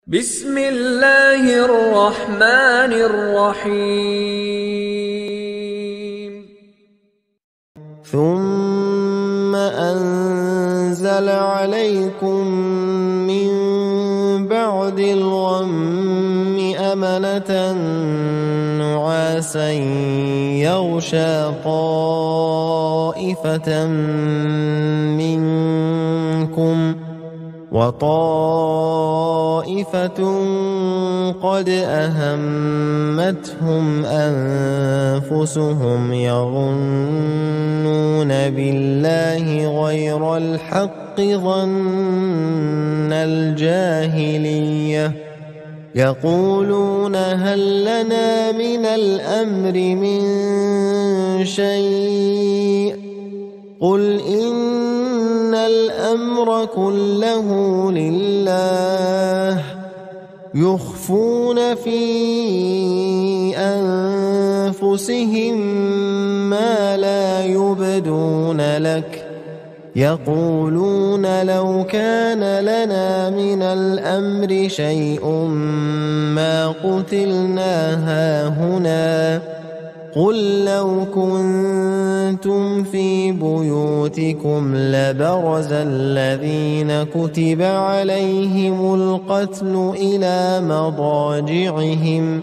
बिस्मिल्लाहिर्रहमानिर्रहीम। ثم أنزل عليكم من بعد الغم أمنة نعاسا يغشى طائفة منكم وطائفة قد أهمتهم أنفسهم يظنون بالله غير الحق ظن الجاهلية يقولون هل لنا من الأمر من شيء قل إن الأمر كله لله يخفون في أنفسهم ما لا يبدون لك يقولون لو كان لنا من الأمر شيء ما قتلنا هاهنا قل لو كنتم في بيوتكم لبرز الذين كتب عليهم القتل إلى مضاجعهم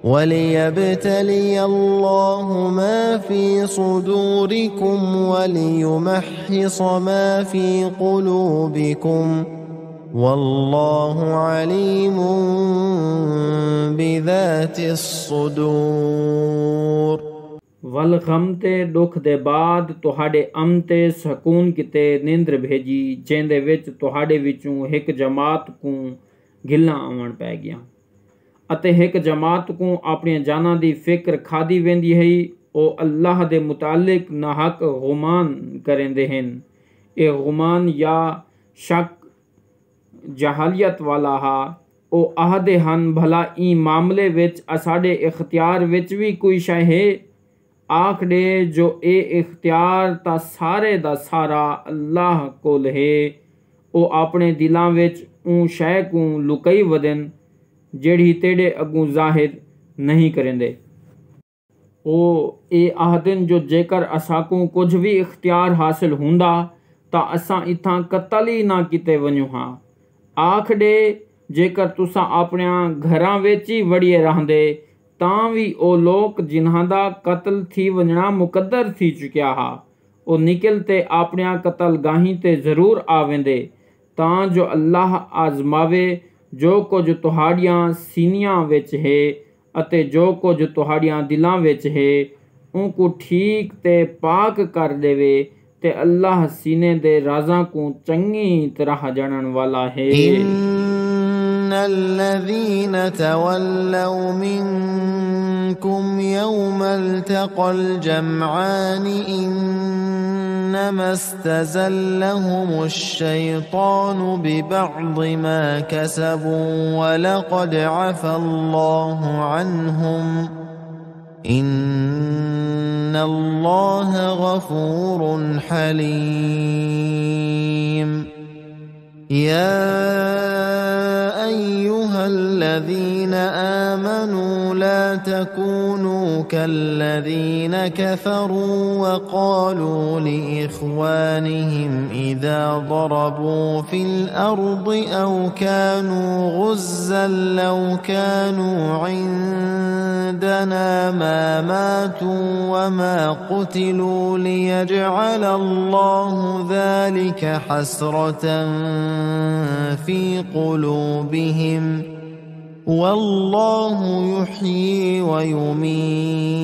وليبتلي الله ما في صدوركم وليمحص ما في قلوبكم والله عليم بذات الصدور वल गम ते दुख दे बाद तुहाडे अम ते सकून किते निंद्र भेजी जेंदे विच तुहाडे विचों एक जमात को गिल्ला आवण पै गया अते एक जमात को अपनी जाना दी फिक्र खादी वेंदी है ओ अल्लाह दे मुतालिक नाहक गुमान करेंदे हैं ए गुमान या शक जहालियत वाला हा ओ आहदे हन भला ई मामले विच असाडे इख्तियार विच भी कोई शै है आख दे जो ए इख्तियार ता सारे दा सारा अल्लाह कोल है ओ अपने दिलां विच ऊ शै को लुकई वदन जेड़ी तेरे अगू जाहिर नहीं करेंदे ओ ए आहदन जो जेकर असाकू कुछ भी इख्तियार हासिल हुंदा ता असां इथां कतल ही ना किते वणु हां आख दे जेकर तुसां अपने घरां विच ही वड़िए रहंदे तां भी ओ लोग जिन्हां दा कतल थी वणना मुकद्दर थी चुकिया हा ओ निकल ते अपने कतल गाही ते जरूर आवेंदे तां जो अल्लाह आजमावे जो कुछ तुहाड़ियां सीनियां विच है अते जो कुछ तुहाड़ियां दिलां विच है उनको ठीक ते पाक कर देवे ते अल्लाह सीने दे राज़ां को चंगी तरह जानन वाला है। الذين تولوا منكم يوم التقى الجمعان إنما استزلهم الشيطان ببعض ما كسبوا ولقد عفى الله عنهم إن الله غفور حليم يا أيها الذين آمنوا لا تكونوا كالذين كفروا وقالوا لإخوانهم إذا ضربوا في الأرض أو كانوا غزا لو كانوا عندنا ما ماتوا وما قتلوا ليجعل الله ذلك حسرة في قلوبهم والله يحيي ويميت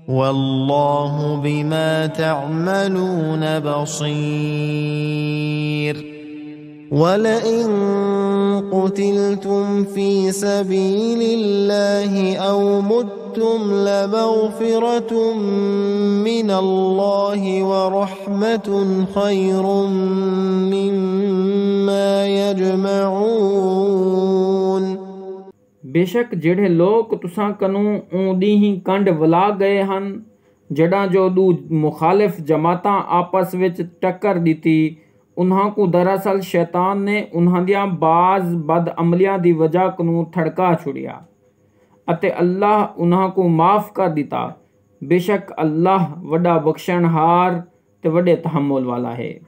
والله بما تعملون بصير ولئن قتلتم في سبيل الله أو متم لمغفرة من الله ورحمة خير مما يجمعون बेशक जेड़े लोग तुसां कनू ऊंदी ही कंड वला गए हन जड़ा जो दू मुखालिफ जमातां आपस विच टक्कर दिती उन्हां को दरअसल शैतान ने उन्हां दियां बाज़ बद अमलियां दी वजह को थड़का छुड़िया अते अल्लाह उन्हां को माफ़ कर दिता। बेशक अल्लाह वड्डा बख्शणहार ते वड्डे तहम्मुल वाला है।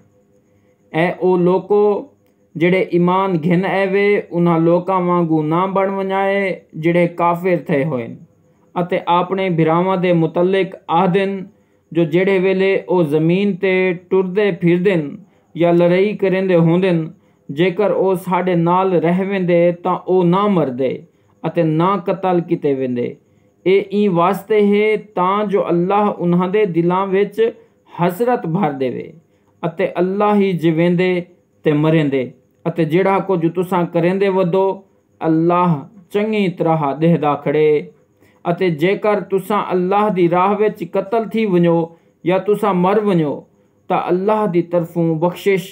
ए ओ लोको जेड़े ईमान घिन एवे उन्हां लोकां वांगू ना बन वञाए जेड़े काफिर थे होए अते अपने भिरावां दे मुतल्लिक आखदन जो जेड़े वेले ओ ज़मीन ते टुरदे फिरदन या लड़ाई करेंदे होंदन जेकर ओ साडे नाल रह वेंदे तां ओ ना मरदे अते ना कतल किते वेंदे। ए ई वास्ते है तां जो अल्लाह उन्हां दे दिलां विच हसरत भर देवे अते अल्लाह ही जिवेंदे ते मरेंदे अते जेड़ा कुछ तुसां करेंदे वदो अल्लाह चंगी तरह देहदा खड़े। अते जेकर तुसां अल्लाह दी राह विच कतल थी वञो या तुसां मर वञो ता अल्लाह दी तरफों बख्शिश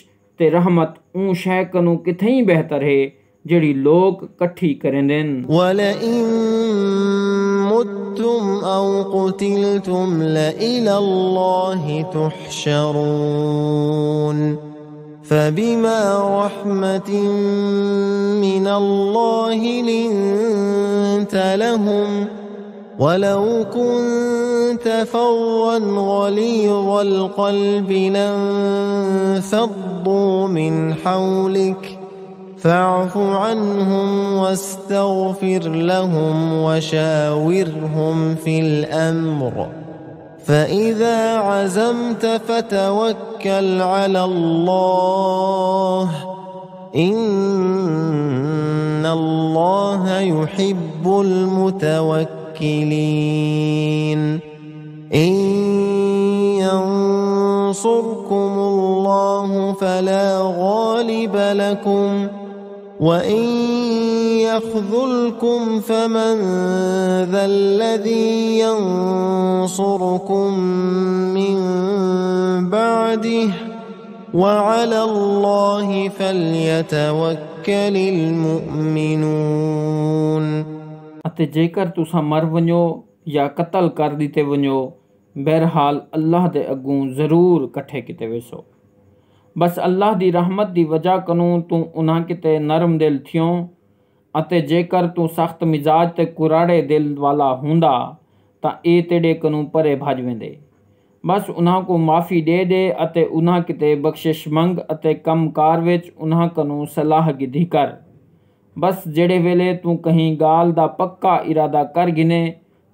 ते रहमत ऊं शै कनू किथई बेहतर है जेड़ी लोग कट्ठी करेंदन। वलइन मुत्तुम औ कुतिलतुम लइलल्लाहि तुहशरून फबिमा रहमतिन मिनल्लाहि लिन्त लहुम वलौ कुन्त फव्वन गलीज़ल क़ल्बि लन्फ़द्दू मिन हौलिक फ़अफ़ु अन्हुम वस्तग़फ़िर लहुम वशाविरहुम फ़िल अम्र फ़इज़ा अज़मत फ़तवक्कल अलल्लाह इन्नल्लाह युहिब्बुल मुतवक्किलीन। इन यंसुरकुमुल्लाहु फला गालिब लकुम वइन यख़्ज़ुलकुम फमन ज़ल्लज़ी यंसुरुकुम मिन बअदिहि वअलल्लाहि फ़ल्यतवक्कलिल मुअमिनून। अते जेकर तुसां मर वञो या कतल कर दिते वञो बहरहाल अल्लाह दे अगों ज़रूर कट्ठे किते वेसो। बस अल्लाह दी रहमत दी वजह कनू तू उन्हां किते नरम दिल थियों अते जेकर तू सख्त मिजाज ते कुराड़े दिल वाला हुंदा तां ए तेड़े कनू परे भज वेंदे। बस उन्हां को माफ़ी दे दे अते उन्हां किते बख्शिश मंग अते कम कार विच उन्हां कनू सलाह गिधी कर। बस जेड़े वेले तू कहीं गाल दा पक्का इरादा कर गिने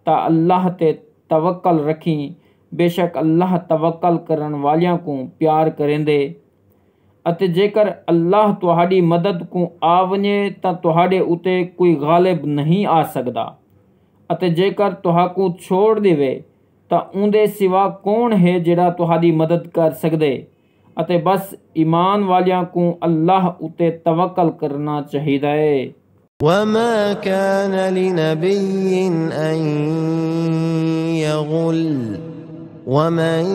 ता अल्लाह ते तवक्कल रखी। बेशक अल्लाह तवक्कल करन वालियां को प्यार करेंदे अते जेकर अल्लाह तुहाड़ी मदद को आ वने तां तुहाड़े उते कोई गालिब नहीं आ सकदा अते जेकर तुहाकू छोड़ देवे तां उंदे सिवा कौन है जेड़ा तुहाड़ी मदद कर सकदे। अते बस ईमान वालियां को अल्लाह उते तवक्कल करना चाहिदा है। वमा कान लिनबिय्यिन अन यग़ुल वमन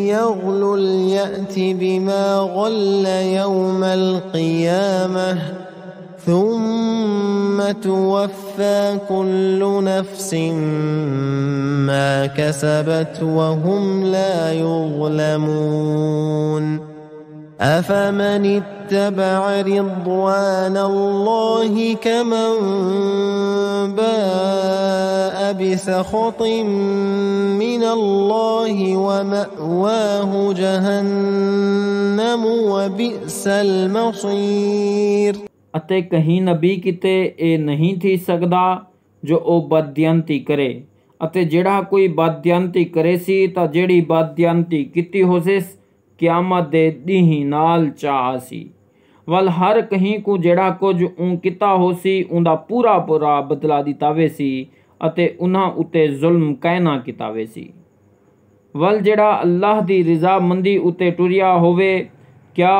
यग़लुल यअति बिमा ग़ल्ल यौमल क़ियामह ثم توفى كل نفس ما كسبت وهم لا يظلمون أفمن اتبع رضوان الله كمن باء بسخط من الله ومأواه جهنم وبئس المصير। अते कहीं नबी किते ए नहीं थी सकदा जो ओ बदयांती करे अते जेड़ा कोई बदयांती करे सी तां जेड़ी बदयांती कीती होसिस क़यामत दे ॾींहीं नाल चासी। वल हर कहीं को जेड़ा कुछ ऊं किता होसी उंदा पूरा पूरा बदला दिता वेसी अते उन्हां उते जुल्म कैना किता वेसी। वल जेड़ा अल्लाह दी रिज़ा मंदी उते टुरिया होवे क्या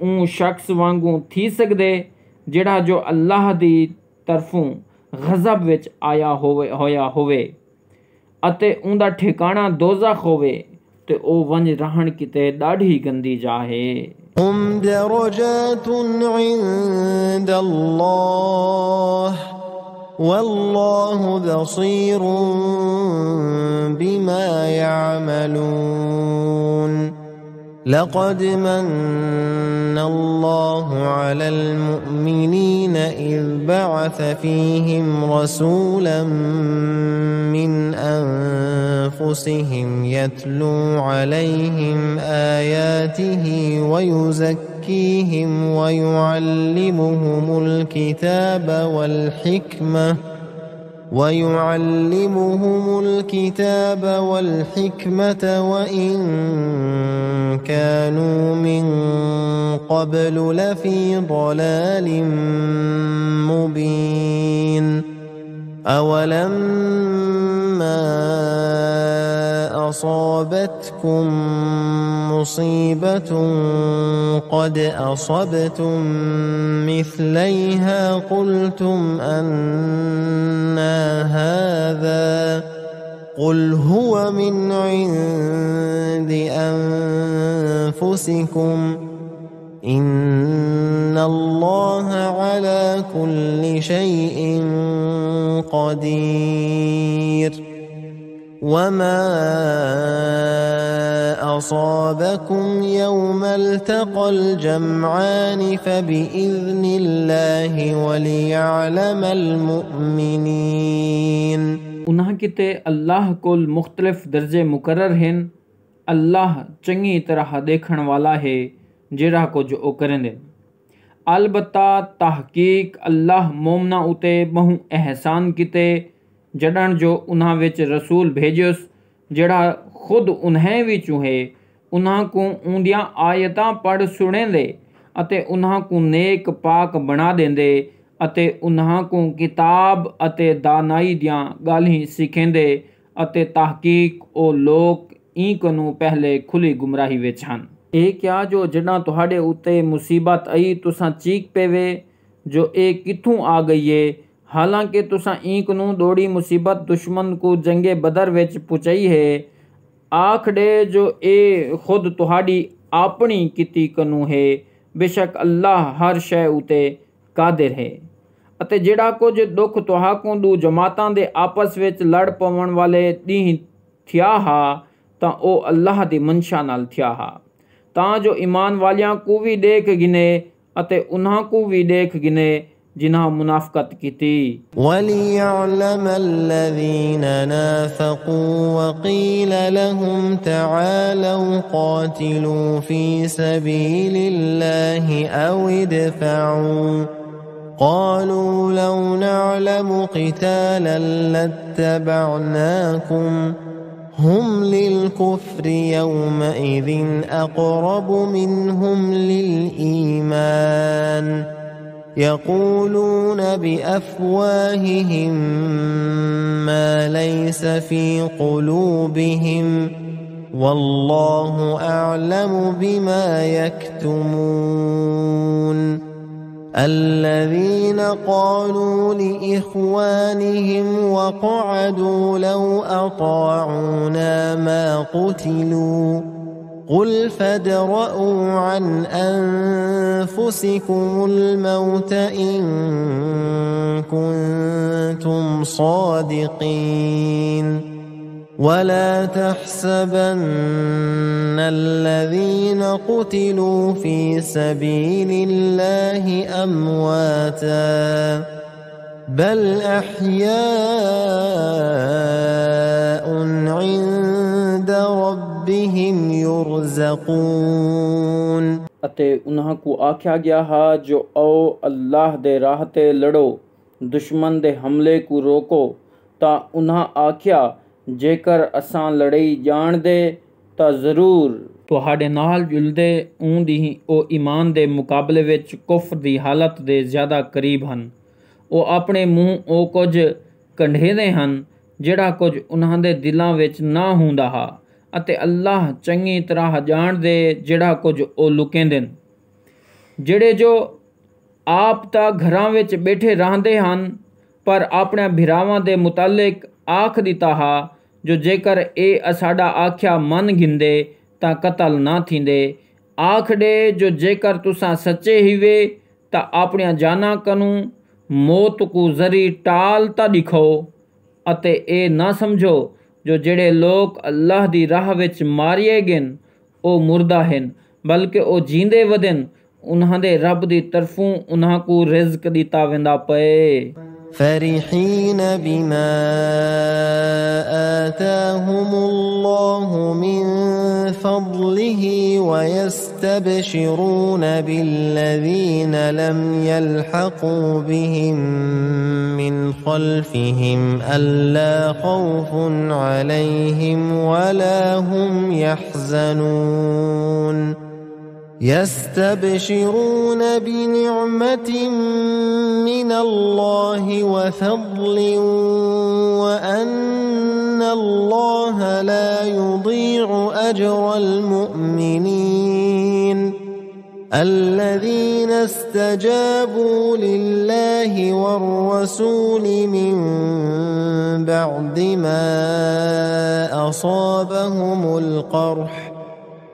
ऊं शख्स वांगू थी सकदे जेड़ा जो अल्लाह दी तरफों गज़ब विच आया होया होवे अते उंदा ठिकाना दोज़ख होवे ते ओ वंज रहन किते ॾाढी गंदी जाहे। हुम दरजातुन इंदल्लाह वल्लाहु बसीरुन बिमा यअमलून। لقد من الله على المؤمنين إذ بعث فيهم رسولا من أنفسهم يتلو عليهم آياته ويزكيهم ويعلمهم الكتاب والحكمة وإن كانوا من قبل لفي ضلال مبين أولما أصابتكم مصيبة قد أصبتم مثليها قلتم أنى هذا قل هو من عند أنفسكم إن الله على كل شيء قدير وما أصابكم يوم التقى الجمعان فبإذن الله وليعلم المؤمنين उन्हां किते अल्लाह कोल मुख्तलिफ दर्जे मुकर्रर हैं। अल्लाह चंगी तरह देखण वाला है जेड़ा कुछ ओ करेंदे। अलबत्ता तहकीक अल्लाह मोमना उते बहु एहसान किते जडण जो उन्हां विच रसूल भेजियोस जेड़ा खुद उन्हें विचों है। उन्हां को ऊंदियां आयतां पढ़ सुणेंदे अते उन्हां को नेक पाक बना देंदे अते उन्हां को किताब अते दानाई दियां गाल्हीं सिखेंदे अते तहकीक ओ लोग इंकनू पहले खुली गुमराही विच हन। ਇਹ ਕਿਹਾ ਜੋ ਜਿੱਦਾਂ ਤੁਹਾਡੇ ਉੱਤੇ ਮੁਸੀਬਤ ਆਈ ਤੁਸਾਂ ਚੀਕ ਪਵੇ ਜੋ ਇਹ ਕਿੱਥੋਂ ਆ ਗਈ ਏ, ਹਾਲਾਂਕਿ ਤੁਸਾਂ ਈਂਕ ਨੂੰ ਦੋੜੀ ਮੁਸੀਬਤ ਦੁਸ਼ਮਨ को जंगे बदर ਵਿੱਚ ਪੁਚਾਈ ਹੈ। ਆਖੜੇ ਜੋ ਇਹ खुद ਤੁਹਾਡੀ ਆਪਣੀ ਕੀਤੀ ਕਨੂ ਹੈ। ਬੇਸ਼ੱਕ ਅੱਲਾਹ ਹਰ ਸ਼ੈ ਉਤੇ ਕਾਦਰ ਹੈ। ਅਤੇ ਜਿਹੜਾ ਕੁਝ ਦੁੱਖ ਤੁਹਾਕੋਂ ਦੂ ਜਮਾਤਾਂ ਦੇ ਆਪਸ ਵਿੱਚ ਲੜ ਪਵਣ ਵਾਲੇ ਦੀਆਂ ਥਿਆ ਹਾ ਤਾਂ ਉਹ ਅੱਲਾਹ ਦੀ ਮਨਸ਼ਾ ਨਾਲ ਥਿਆ ਹਾ ਤਾਂ ਜੋ ईमान वालियां को भी देख गिने अते उन्हां को भी देख गिने जिन्हां मुनाफकत कीती। वलियअलम الذين نافقوا وقيل لهم تعالوا قاتلوا في سبيل الله أو ادفعوا قالوا لو نعلم قتالا لاتبعناكم هم للكفر يومئذ أقرب منهم للإيمان يقولون بأفواههم ما ليس في قلوبهم والله أعلم بما يكتمون الذين قالوا لإخوانهم وقعدوا لو أطاعونا ما قتلوا قل فادرءوا عن أنفسكم الموت إن كنتم صادقين ولا تحسبن الذين قتلوا في سبيل الله أمواتا بل أحياء عند ربهم يرزقون अते उन्हां को आख्या गया हा जो आओ अल्लाह दे राह ते लड़ो दुश्मन दे हमले को रोको ता उन्हां आख्या जेकर असां लड़ाई जान दे ता जरूर ਤੁਹਾਡੇ ਨਾਲ ਜੁਲਦੇ ਉਂਦੀ ਹੀ ਉਹ ਈਮਾਨ ਦੇ ਮੁਕਾਬਲੇ ਵਿੱਚ ਕੁਫਰ ਦੀ ਹਾਲਤ ਦੇ ਜ਼ਿਆਦਾ ਕਰੀਬ ਹਨ। ਉਹ ਆਪਣੇ ਮੂੰਹ ਉਹ ਕੁਝ ਕੰਢੇਦੇ ਹਨ ਜਿਹੜਾ ਕੁਝ ਉਹਨਾਂ ਦੇ ਦਿਲਾਂ ਵਿੱਚ ਨਾ ਹੁੰਦਾ ਹਾ ਅਤੇ ਅੱਲਾਹ ਚੰਗੀ ਤਰ੍ਹਾਂ ਜਾਣਦੇ ਜਿਹੜਾ ਕੁਝ ਉਹ ਲੁਕੇਂਦੇ ਨੇ। ਜਿਹੜੇ ਜੋ ਆਪ ਤਾਂ ਘਰਾਂ ਵਿੱਚ ਬੈਠੇ ਰਹਿੰਦੇ ਹਨ ਪਰ ਆਪਣੇ ਭਰਾਵਾਂ ਦੇ ਮੁਤਲਕ ਆਖ ਦਿੱਤਾ ਹਾ ਜੋ ਜੇਕਰ ਇਹ ਸਾਡਾ ਆਖਿਆ ਮੰਨ ਗਿੰਦੇ ਤਾਂ ਕਤਲ ਨਾ ਥੀਂਦੇ। ਆਖੜੇ ਜੋ ਜੇਕਰ ਤੁਸਾਂ ਸੱਚੇ ਹੀਵੇ ਤਾਂ ਆਪਣੀਆਂ ਜਾਨਾਂ ਕਨੂੰ ਮੌਤ ਕੋ ਜ਼ਰੀ ਟਾਲ ਤਾਂ ਦਿਖੋ ਅਤੇ ਇਹ ਨਾ ਸਮਝੋ ਜੋ ਜਿਹੜੇ ਲੋਕ ਅੱਲਾਹ ਦੀ ਰਾਹ ਵਿੱਚ ਮਾਰੀਏ ਗਏ ओ मुर्दा हैं बल्कि ओ जींदे वदन उन्हां दे रब दी तरफों उन्हां को रिज़्क दिता वेंदा पए। فرحين بما آتاهم الله من فضله ويستبشرون بالذين لم يلحقوا بهم من خلفهم ألا خوف عليهم ولا هم يحزنون يستبشرون بنعمة من الله وفضل وأن الله لا يضيع أجر المؤمنين الذين استجابوا لله والرسول من بعد ما أصابهم القرح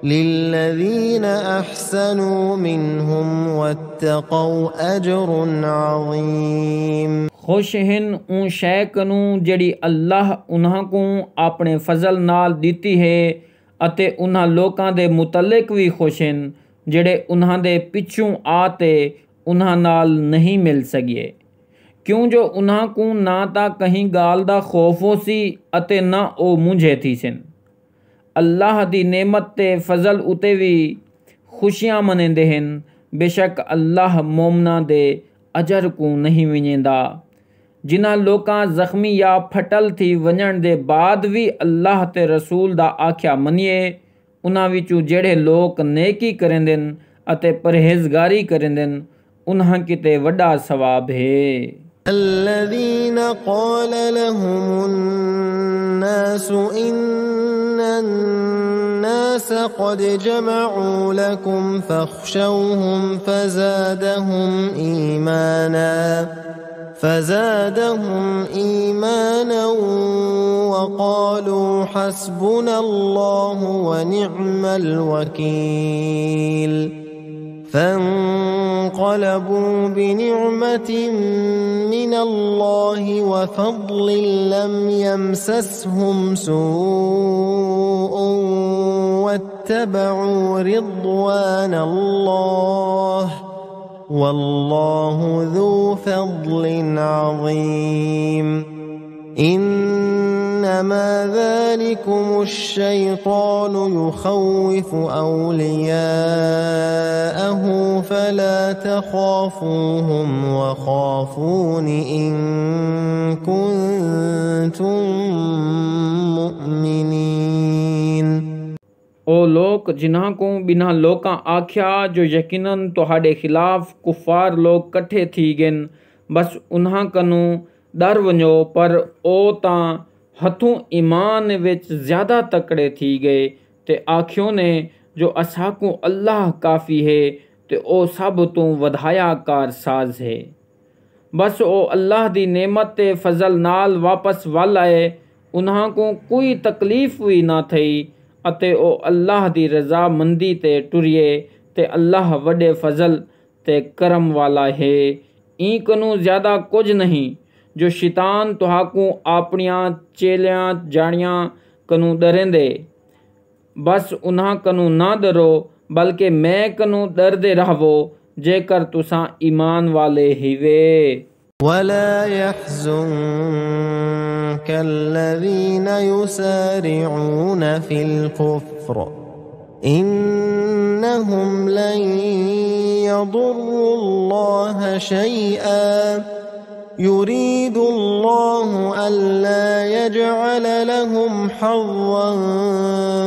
للذين أحسنوا منهم واتقوا أجر عظيم खुश हैं उन शै कनू जड़ी अल्लाह उन्हां को अपने फजल नाल दिती है अते उन्हां लोकां दे मुतल्लिक भी खुश हैं जड़े उन्हां दे पिछों आते उन्हां नाल नहीं मिल सकिए क्यों जो उन्हां को ना ता कहीं गाल दा खौफ हो सी अते ना ओ मुंझे थी सन। अल्लाह दी नेमत ते फजल उते भी खुशियां मनेंदे हैं बेशक अल्लाह मोमना दे अजर को नहीं विञेंदा। जिन्हां लोकां जख्मी या फटल थी वञण दे बाद भी अल्लाह ते रसूल दा आख्या मनिए उन्हां विचों जेड़े लोग नेकी करेंदे अते परहेज़गारी करेंदे उन्हां किते वड्डा सवाब है। الذين قال لهم الناس إن الناس قد جمعوا لكم فاخشوهم فزادهم إيمانا وقالوا حسبنا الله ونعم الوكيل فانقلبوا بنعمة من الله وفضل لم يمسسهم سوء واتبعوا رضوان الله والله ذو فضل عظيم إنما ذلكم الشيطان يخوف أولياءه فلا تخافوهم وخافون إن كنتم مؤمنين। ओ लोग जिन्हां को बिना लोकां आख्या जो यकीनन तुहाडे खिलाफ कुफार लोग कट्ठे थी गन बस उन्हां कनू डर वञो पर ओ तां हथों ईमान विच ज़्यादा तकड़े थी गए ते आखियो ने जो असाकू अल्लाह काफ़ी है ते ओ सब तो वधाया कार साज है। बस ओ अल्लाह दी नेमत ते फजल नाल वापस वल आए उन्हां को कोई तकलीफ भी ना थई अते ओ अल्लाह दी रज़ा मंदी ते टुरिए ते अल्लाह वडे फजल ते करम वाला है। ई कनू ज़्यादा कुछ नहीं जो शैतान तुहाकू अपनियां चेलियां जानियां कनू डरेंदे बस उन्हां कनू ना डरो बल्कि मैं कनू डरदे रहवो जेकर तुसां ईमान वाले हिवे। ولا يحزنك الذين يسارعون في الكفر إنهم لن يضروا الله شيئا يريد الله ألا يجعل لهم حظا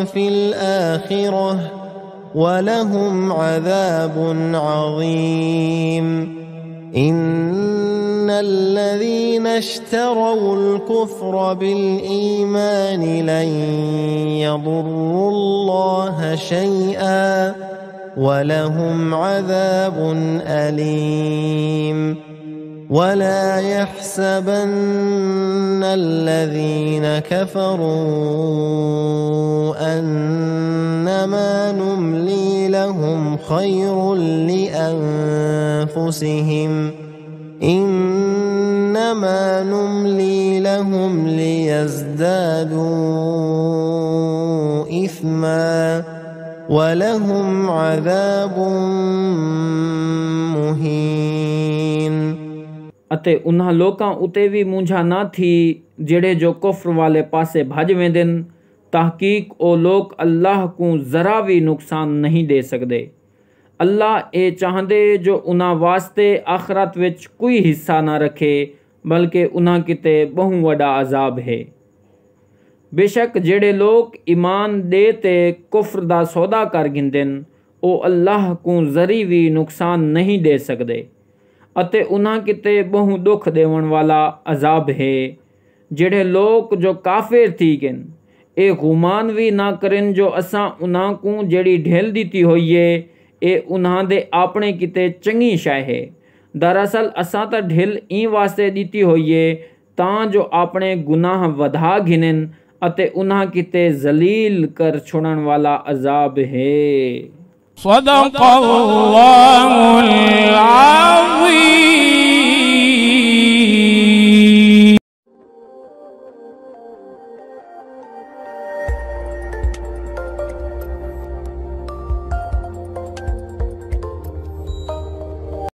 في الآخرة ولهم عذاب عظيم إن الذين اشتروا الكفر بالإيمان لن يضروا الله شيئا ولهم عذاب أليم ولا يحسبن الذين كفروا أنما نملي لهم خير لأنفسهم إنما نملي لهم ليزدادوا إثما वलहुम अज़ाबुम मुहीन। अते उन्हां लोकां उते भी मुंझा ना थी जेड़े जो कुफ्र वाले पासे भज वेंदन। तहकीक ओ लोग अल्लाह को ज़रा भी नुकसान नहीं दे सकते। अल्लाह ये चाहते जो उन्हां वास्ते आखरत विच कोई हिस्सा ना रखे, बल्कि उन्हां किते बहु वड़ा अजाब है। बेशक जेड़े लोग ईमान दे ते कुफ्र दा सौदा कर गिंदन, ओ अल्लाह को जरी भी नुकसान नहीं दे सकते। अते उन्हां किते बहु दुख देवन वाला अजाब है। जेड़े लोग जो काफिर थी गन, ए गुमान भी ना करन जो असां उन्हां को जेड़ी ढेल दीती हुई है, ए उन्हां दे अपने किते चंगी शय है। दरअसल असां तो ढिल ई वास्ते दीती हुई है तां जो अपने गुनाह वधा गिनन अते उन्हां किते जलील कर छोड़न वाला अजाब है। सदक़ल्लाहुल अज़ीम।